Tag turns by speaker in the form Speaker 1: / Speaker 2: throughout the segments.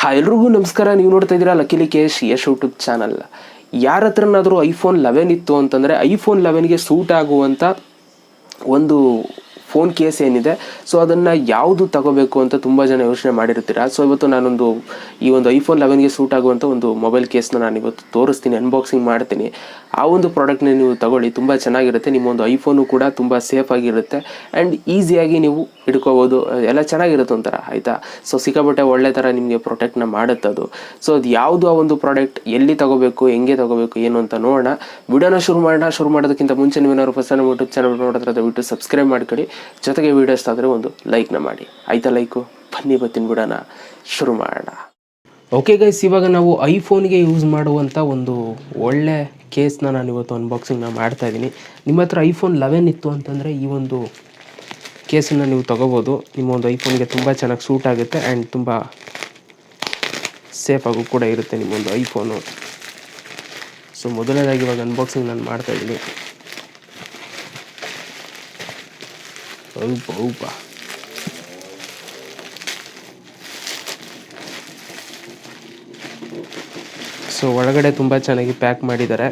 Speaker 1: ಎಲ್ರಿಗೂ ನಮಸ್ಕಾರ. ನೀವು ನೋಡ್ತಾ ಇದ್ದೀರಾ ಲಕ್ಕೇಶ್ ಯಶ್ ಯೂಟ್ಯೂಬ್ ಚಾನಲ್. ಯಾರ ಹತ್ರನಾದರೂ iPhone11 ಇತ್ತು ಅಂತಂದರೆ iPhone11ಗೆ ಸೂಟ್ ಆಗುವಂಥ ಒಂದು ಫೋನ್ ಕೇಸ್ ಏನಿದೆ, ಸೊ ಅದನ್ನು ಯಾವುದು ತಗೋಬೇಕು ಅಂತ ತುಂಬ ಜನ ಯೋಚನೆ ಮಾಡಿರ್ತೀರ. ಸೊ ಇವತ್ತು ನಾನೊಂದು ಈ ಒಂದು iPhone11ಗೆ ಸೂಟ್ ಆಗುವಂಥ ಒಂದು ಮೊಬೈಲ್ ಕೇಸ್ನ ನಾನು ಇವತ್ತು ತೋರಿಸ್ತೀನಿ, ಅನ್ಬಾಕ್ಸಿಂಗ್ ಮಾಡ್ತೀನಿ. ಆ ಒಂದು ಪ್ರಾಡಕ್ಟ್ನ ನೀವು ತಗೊಳ್ಳಿ, ತುಂಬ ಚೆನ್ನಾಗಿರುತ್ತೆ. ನಿಮ್ಮೊಂದು ಐಫೋನು ಕೂಡ ತುಂಬ ಸೇಫ್ ಆಗಿರುತ್ತೆ ಆ್ಯಂಡ್ ಈಸಿಯಾಗಿ ನೀವು ಹಿಡ್ಕೋಬೋದು. ಎಲ್ಲ ಚೆನ್ನಾಗಿರುತ್ತೆ ಒಂಥರ, ಆಯಿತಾ. ಸೊ ಸಿಕ್ಕಾಪಟ್ಟೆ ಒಳ್ಳೆ ಥರ ನಿಮಗೆ ಪ್ರೊಟೆಕ್ಟ್ನ ಮಾಡುತ್ತೆ ಅದು. ಸೊ ಅದು ಯಾವುದು ಆ ಒಂದು ಪ್ರಾಡಕ್ಟ್, ಎಲ್ಲಿ ತಗೋಬೇಕು, ಹೆಂಗೆ ತಗೋಬೇಕು, ಏನು ಅಂತ ನೋಡೋಣ. ವಿಡಿಯೋನ ಶುರು ಮಾಡೋದಕ್ಕಿಂತ ಮುಂಚೆ ನೀವೇನಾದ್ರು ಫಸ್ಟ್ ನಮ್ಮ ಯೂಟ್ಯೂಬ್ ಚಾನಲ್ ನೋಡಿದ್ರೆ ದಯವಿಟ್ಟು ಸಬ್ಸ್ಕ್ರೈಬ್ ಮಾಡ್ಕೊಳ್ಳಿ. ಜೊತೆಗೆ ವೀಡಿಯೋಸ್ ಆದರೆ ಒಂದು ಲೈಕ್ನ ಮಾಡಿ, ಆಯಿತಾ. ಲೈಕು ಬನ್ನಿ ಬತ್ತೀನಿ ವಿಡಿಯೋನ ಶುರು ಮಾಡೋಣ. ಓಕೆ ಗೈಸ್, ಇವಾಗ ನಾವು ಐಫೋನ್ಗೆ ಯೂಸ್ ಮಾಡುವಂಥ ಒಂದು ಒಳ್ಳೆ ಕೇಸ್ನ ನಾನು ಇವತ್ತು ಅನ್ಬಾಕ್ಸಿಂಗ್ನ ಮಾಡ್ತಾಯಿದ್ದೀನಿ. ನಿಮ್ಮ ಹತ್ರ iPhone11 ಇತ್ತು ಅಂತಂದರೆ ಈ ಒಂದು ಕೇಸನ್ನು ನೀವು ತೊಗೋಬೋದು. ನಿಮ್ಮ ಒಂದು ಐಫೋನ್ಗೆ ತುಂಬ ಚೆನ್ನಾಗಿ ಸೂಟ್ ಆಗುತ್ತೆ ಆ್ಯಂಡ್ ತುಂಬ ಸೇಫಾಗೂ ಕೂಡ ಇರುತ್ತೆ ನಿಮ್ಮೊಂದು ಐಫೋನು. ಸೊ ಮೊದಲನೇದಾಗಿ ಇವಾಗ ಅನ್ಬಾಕ್ಸಿಂಗ್ ನಾನು ಮಾಡ್ತಾಯಿದ್ದೀನಿ. ಹೌಪ ಸೊ ಒಳಗಡೆ ತುಂಬ ಚೆನ್ನಾಗಿ ಪ್ಯಾಕ್ ಮಾಡಿದ್ದಾರೆ.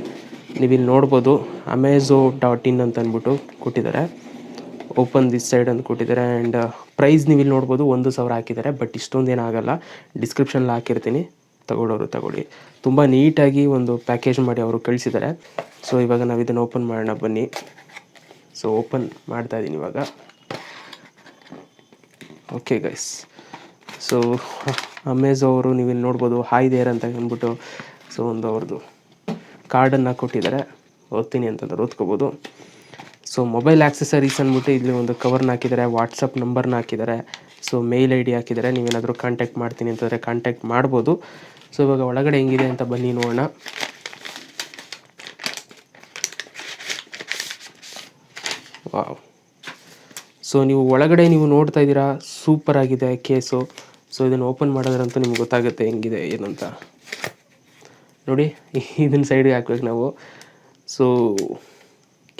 Speaker 1: ನೀವಿಲ್ಲಿ ನೋಡ್ಬೋದು, amazon.in ಅಂತ ಅಂದ್ಬಿಟ್ಟು ಕೊಟ್ಟಿದ್ದಾರೆ. ಓಪನ್ ದಿಸ್ ಸೈಡ್ ಅಂತ ಕೊಟ್ಟಿದ್ದಾರೆ ಆ್ಯಂಡ್ ಪ್ರೈಸ್ ನೀವಿಲ್ಲಿ ನೋಡ್ಬೋದು 1,000 ಹಾಕಿದ್ದಾರೆ. ಬಟ್ ಇಷ್ಟೊಂದೇನಾಗಲ್ಲ, ಡಿಸ್ಕ್ರಿಪ್ಷನಲ್ಲಿ ಹಾಕಿರ್ತೀನಿ, ತಗೊಳ್ಳೋರು ತಗೊಳ್ಳಿ. ತುಂಬ ನೀಟಾಗಿ ಒಂದು ಪ್ಯಾಕೇಜ್ ಮಾಡಿ ಅವರು ಕಳಿಸಿದ್ದಾರೆ. ಸೊ ಇವಾಗ ನಾವು ಇದನ್ನು ಓಪನ್ ಮಾಡೋಣ ಬನ್ನಿ. ಸೊ ಓಪನ್ ಮಾಡ್ತಾಯಿದ್ದೀನಿ ಇವಾಗ. ಓಕೆ ಗೈಸ್, ಸೊ ಅಮೆಝೋ ಅವರು ನೀವಿಲ್ಲಿ ನೋಡ್ಬೋದು ಹಾಯ್ ದೇರ್ ಅಂತ ಅಂದ್ಬಿಟ್ಟು ಸೊ ಒಂದು ಅವ್ರದ್ದು ಕಾರ್ಡನ್ನು ಕೊಟ್ಟಿದ್ದಾರೆ. ಓದ್ತೀನಿ ಅಂತಂದ್ರೆ ಓದ್ಕೋಬೋದು. ಸೊ ಮೊಬೈಲ್ ಆಕ್ಸೆಸರೀಸ್ ಅಂದ್ಬಿಟ್ಟು ಇಲ್ಲಿ ಒಂದು ಕವರ್ನ ಹಾಕಿದ್ದಾರೆ, ವಾಟ್ಸಪ್ ನಂಬರ್ನ ಹಾಕಿದ್ದಾರೆ, ಸೊ ಮೇಲ್ ID ಹಾಕಿದ್ದಾರೆ. ನೀವೇನಾದರೂ ಕಾಂಟ್ಯಾಕ್ಟ್ ಮಾಡ್ತೀನಿ ಅಂತಂದರೆ ಕಾಂಟ್ಯಾಕ್ಟ್ ಮಾಡ್ಬೋದು. ಸೊ ಇವಾಗ ಒಳಗಡೆ ಹೆಂಗಿದೆ ಅಂತ ಬನ್ನಿ ನೋಡೋಣ. ವಾವ್, ಸೊ ನೀವು ಒಳಗಡೆ ನೀವು ನೋಡ್ತಾ ಇದ್ದೀರಾ, ಸೂಪರ್ ಆಗಿದೆ ಕೇಸು. ಸೊ ಇದನ್ನು ಓಪನ್ ಮಾಡೋದ್ರಂತೂ ನಿಮ್ಗೆ ಗೊತ್ತಾಗುತ್ತೆ ಹೆಂಗಿದೆ ಏನಂತ. ನೋಡಿ, ಇದನ್ನು ಸೈಡ್ಗೆ ಹಾಕ್ಬೇಕು ನಾವು. ಸೊ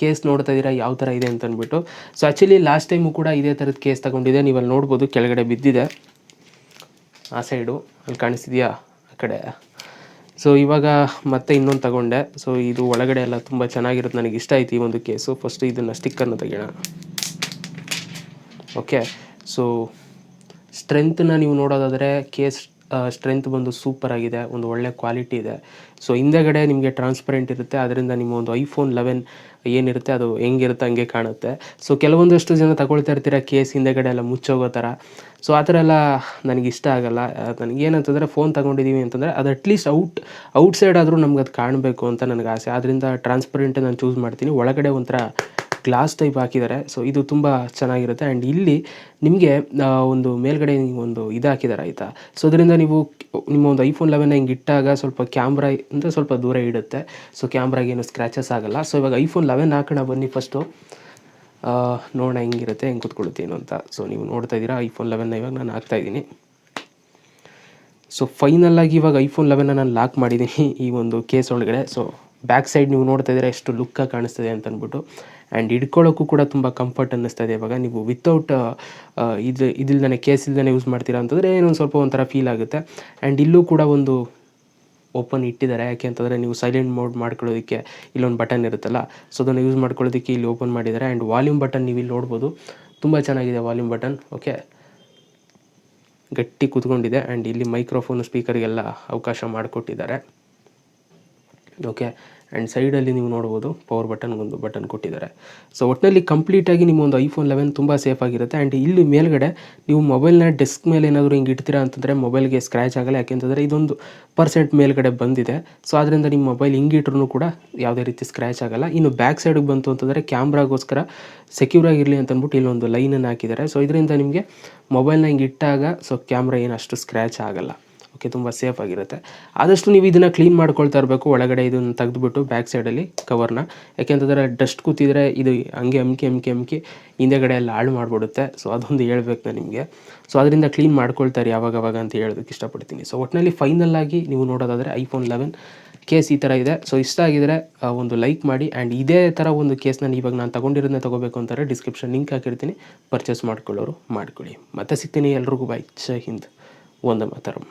Speaker 1: ಕೇಸ್ ನೋಡ್ತಾ ಇದ್ದೀರಾ ಯಾವ ಥರ ಇದೆ ಅಂತ ಅಂದ್ಬಿಟ್ಟು. ಸೊ ಆ್ಯಕ್ಚುಲಿ ಲಾಸ್ಟ್ ಟೈಮು ಕೂಡ ಇದೇ ಥರದ ಕೇಸ್ ತಗೊಂಡಿದೆ. ನೀವಲ್ಲಿ ನೋಡ್ಬೋದು ಕೆಳಗಡೆ ಬಿದ್ದಿದೆ, ಆ ಸೈಡು ಅಲ್ಲಿ ಕಾಣಿಸ್ತಿದೆಯಾ, ಆ ಕಡೆ. ಸೊ ಇವಾಗ ಮತ್ತೆ ಇನ್ನೊಂದು ತಗೊಂಡೆ. ಸೊ ಇದು ಒಳಗಡೆ ಎಲ್ಲ ತುಂಬ ಚೆನ್ನಾಗಿರುತ್ತೆ, ನನಗೆ ಇಷ್ಟ ಆಯ್ತು ಈ ಒಂದು ಕೇಸು. ಫಸ್ಟು ಇದನ್ನು ಸ್ಟಿಕ್ಕರ್ನ ತೆಗೆಯೋಣ. ಓಕೆ, ಸೊ ಸ್ಟ್ರೆಂತನ್ನ ನೀವು ನೋಡೋದಾದರೆ ಕೇಸ್ ಸ್ಟ್ರೆಂತ್ ಬಂದು ಸೂಪರ್ ಆಗಿದೆ, ಒಂದು ಒಳ್ಳೆ ಕ್ವಾಲಿಟಿ ಇದೆ. ಸೊ ಹಿಂದೆಗಡೆ ನಿಮಗೆ ಟ್ರಾನ್ಸ್ಪರೆಂಟ್ ಇರುತ್ತೆ, ಅದರಿಂದ ನಿಮ್ಮ ಒಂದು iPhone11 ಏನಿರುತ್ತೆ ಅದು ಹೆಂಗಿರುತ್ತೆ ಹಂಗೆ ಕಾಣುತ್ತೆ. ಸೊ ಕೆಲವೊಂದಷ್ಟು ಜನ ತಗೊಳ್ತಾ ಇರ್ತೀರ ಕೇಸ್ ಹಿಂದೆಗಡೆ ಎಲ್ಲ ಮುಚ್ಚೋಗೋ ಥರ. ಸೊ ಆ ಥರ ಎಲ್ಲ ನನಗಿಷ್ಟ ಆಗಲ್ಲ. ನನಗೇನಂತಂದರೆ ಫೋನ್ ತೊಗೊಂಡಿದ್ದೀವಿ ಅಂತಂದರೆ ಅದು ಅಟ್ಲೀಸ್ಟ್ ಔಟ್ಸೈಡ್ ಆದರೂ ನಮ್ಗೆ ಅದು ಕಾಣಬೇಕು ಅಂತ ನನಗೆ ಆಸೆ. ಆದ್ದರಿಂದ ಟ್ರಾನ್ಸ್ಪರೆಂಟ್ ನಾನು ಚೂಸ್ ಮಾಡ್ತೀನಿ. ಒಳಗಡೆ ಒಂಥರ ಗ್ಲಾಸ್ ಟೈಪ್ ಹಾಕಿದ್ದಾರೆ. ಸೊ ಇದು ತುಂಬ ಚೆನ್ನಾಗಿರುತ್ತೆ. ಆ್ಯಂಡ್ ಇಲ್ಲಿ ನಿಮಗೆ ಒಂದು ಮೇಲ್ಗಡೆ ಒಂದು ಇದು ಹಾಕಿದ್ದಾರೆ, ಆಯಿತಾ. ಸೊ ಅದರಿಂದ ನೀವು ನಿಮ್ಮ ಒಂದು iPhone11 ಹಿಂಗೆ ಇಟ್ಟಾಗ ಸ್ವಲ್ಪ ಕ್ಯಾಮ್ರಾ ಅಂದರೆ ಸ್ವಲ್ಪ ದೂರ ಇಡುತ್ತೆ. ಸೊ ಕ್ಯಾಮ್ರಾಗೇನು ಸ್ಕ್ರ್ಯಾಚಸ್ ಆಗೋಲ್ಲ. ಸೊ ಇವಾಗ iPhone11 ಹಾಕೋಣ ಬನ್ನಿ ಫಸ್ಟು, ನೋಡೋಣ ಹೆಂಗಿರುತ್ತೆ, ಹೆಂಗೆ ಕೂತ್ಕೊಳ್ಳುತ್ತೆ ಏನು ಅಂತ. ಸೊ ನೀವು ನೋಡ್ತಾ ಇದ್ದೀರಾ iPhone11 ಇವಾಗ ನಾನು ಹಾಕ್ತಾಯಿದ್ದೀನಿ. ಸೊ ಫೈನಲ್ಲಾಗಿ ಇವಾಗ iPhone11 ನಾನು ಲಾಕ್ ಮಾಡಿದ್ದೀನಿ ಈ ಒಂದು ಕೇಸ್ ಒಳಗಡೆ. ಸೊ ಬ್ಯಾಕ್ ಸೈಡ್ ನೀವು ನೋಡ್ತಾ ಇದ್ದೀರಾ ಎಷ್ಟು ಲುಕ್ಕಾಗಿ ಕಾಣಿಸ್ತದೆ ಅಂತ ಅಂದ್ಬಿಟ್ಟು. ಆ್ಯಂಡ್ ಹಿಡ್ಕೊಳ್ಳೋಕ್ಕೂ ಕೂಡ ತುಂಬ ಕಂಫರ್ಟ್ ಅನ್ನಿಸ್ತಾ ಇದೆ. ಇವಾಗ ನೀವು ವಿತೌಟ್ ಇದಿಲ್ದೇ ಕೇಸ್ ಇಲ್ದೇ ಯೂಸ್ ಮಾಡ್ತೀರಾ ಅಂತಂದರೆ ಏನೊಂದು ಸ್ವಲ್ಪ ಒಂಥರ ಫೀಲ್ ಆಗುತ್ತೆ. ಆ್ಯಂಡ್ ಇಲ್ಲೂ ಕೂಡ ಒಂದು ಓಪನ್ ಇಟ್ಟಿದ್ದಾರೆ, ಯಾಕೆ ಅಂತಂದರೆ ನೀವು ಸೈಲೆಂಟ್ ಮೋಡ್ ಮಾಡ್ಕೊಳ್ಳೋದಕ್ಕೆ ಇಲ್ಲೊಂದು ಬಟನ್ ಇರುತ್ತಲ್ಲ, ಸೊ ಅದನ್ನು ಯೂಸ್ ಮಾಡ್ಕೊಳ್ಳೋದಕ್ಕೆ ಇಲ್ಲಿ ಓಪನ್ ಮಾಡಿದ್ದಾರೆ. ಆ್ಯಂಡ್ ವಾಲ್ಯೂಮ್ ಬಟನ್ ನೀವು ಇಲ್ಲಿ ನೋಡ್ಬೋದು, ತುಂಬ ಚೆನ್ನಾಗಿದೆ ವಾಲ್ಯೂಮ್ ಬಟನ್. ಓಕೆ, ಗಟ್ಟಿ ಕೂತ್ಕೊಂಡಿದೆ. ಆ್ಯಂಡ್ ಇಲ್ಲಿ ಮೈಕ್ರೋಫೋನು ಸ್ಪೀಕರ್ಗೆಲ್ಲ ಅವಕಾಶ ಮಾಡಿಕೊಟ್ಟಿದ್ದಾರೆ. ಓಕೆ, ಆ್ಯಂಡ್ ಸೈಡಲ್ಲಿ ನೀವು ನೋಡ್ಬೋದು ಪವರ್ ಬಟನ್ಗೊಂದು ಬಟನ್ ಕೊಟ್ಟಿದ್ದಾರೆ. ಸೊ ಒಟ್ಟಿನಲ್ಲಿ ಕಂಪ್ಲೀಟಾಗಿ ನಿಮ್ಮ ಒಂದು iPhone11 ತುಂಬ ಸೇಫ್ ಆಗಿರುತ್ತೆ. ಆ್ಯಂಡ್ ಇಲ್ಲಿ ಮೇಲ್ಗಡೆ ನೀವು ಮೊಬೈಲ್ನ ಡೆಸ್ಕ್ ಮೇಲೆ ಏನಾದರೂ ಹಿಂಗೆ ಇಡ್ತೀರಾ ಅಂತಂದರೆ ಮೊಬೈಲ್ಗೆ ಸ್ಕ್ರ್ಯಾಚ್ ಆಗಲ್ಲ, ಯಾಕೆಂತಂದರೆ ಇದೊಂದು % ಮೇಲ್ಗಡೆ ಬಂದಿದೆ. ಸೊ ಅದರಿಂದ ನಿಮ್ಮ ಮೊಬೈಲ್ ಹಿಂಗಿಟ್ರೂ ಕೂಡ ಯಾವುದೇ ರೀತಿ ಸ್ಕ್ರ್ಯಾಚ್ ಆಗಲ್ಲ. ಇನ್ನು ಬ್ಯಾಕ್ ಸೈಡಿಗೆ ಬಂತು ಅಂತಂದರೆ ಕ್ಯಾಮ್ರಾಗೋಸ್ಕರ ಸೆಕ್ಯೂರ್ ಆಗಿರಲಿ ಅಂತ ಅಂದ್ಬಿಟ್ಟು ಇಲ್ಲೊಂದು ಲೈನನ್ನು ಹಾಕಿದ್ದಾರೆ. ಸೊ ಇದರಿಂದ ನಿಮಗೆ ಮೊಬೈಲ್ನ ಹಿಂಗೆ ಇಟ್ಟಾಗ ಸೊ ಕ್ಯಾಮ್ರಾ ಏನು ಅಷ್ಟು ಸ್ಕ್ರ್ಯಾಚ್ ಆಗಲ್ಲ. ಓಕೆ, ತುಂಬ ಸೇಫ್ ಆಗಿರುತ್ತೆ. ಆದಷ್ಟು ನೀವು ಇದನ್ನು ಕ್ಲೀನ್ ಮಾಡ್ಕೊಳ್ತಾ ಇರಬೇಕು. ಒಳಗಡೆ ಇದನ್ನು ತೆಗೆದುಬಿಟ್ಟು ಬ್ಯಾಕ್ ಸೈಡಲ್ಲಿ ಕವರ್ನ, ಯಾಕೆಂತಂದರೆ ಡಸ್ಟ್ ಕೂತಿದ್ರೆ ಇದು ಹಂಗೆ ಅಮ್ಕಿ ಹಿಂದೆಗಡೆ ಎಲ್ಲ ಹಾಳು ಮಾಡಿಬಿಡುತ್ತೆ. ಸೊ ಅದೊಂದು ಹೇಳ್ಬೇಕು ನಾನು ನಿಮಗೆ. ಸೊ ಅದರಿಂದ ಕ್ಲೀನ್ ಮಾಡ್ಕೊಳ್ತಾರೆ ಯಾವಾಗವಾಗ ಅಂತ ಹೇಳೋದಕ್ಕೆ ಇಷ್ಟಪಡ್ತೀನಿ. ಸೊ ಒಟ್ಟಿನಲ್ಲಿ ಫೈನಲ್ಲಾಗಿ ನೀವು ನೋಡೋದಾದರೆ iPhone11 ಕೇಸ್ ಈ ಥರ ಇದೆ. ಸೊ ಇಷ್ಟ ಆಗಿದರೆ ಒಂದು ಲೈಕ್ ಮಾಡಿ. ಆ್ಯಂಡ್ ಇದೇ ಥರ ಒಂದು ಕೇಸ್ನ ಇವಾಗ ನಾನು ತೊಗೊಂಡಿರೋದನ್ನ ತೊಗೋಬೇಕು ಅಂತಾರೆ ಡಿಸ್ಕ್ರಿಪ್ಷನ್ ಲಿಂಕ್ ಹಾಕಿರ್ತೀನಿ, ಪರ್ಚೇಸ್ ಮಾಡ್ಕೊಳ್ಳೋರು ಮಾಡ್ಕೊಳ್ಳಿ. ಮತ್ತೆ ಸಿಗ್ತೀನಿ. ಎಲ್ರಿಗೂ ಬಾಯ್, ಜೈ ಹಿಂದ್, ವಂದೇ ಮಾತರಂ.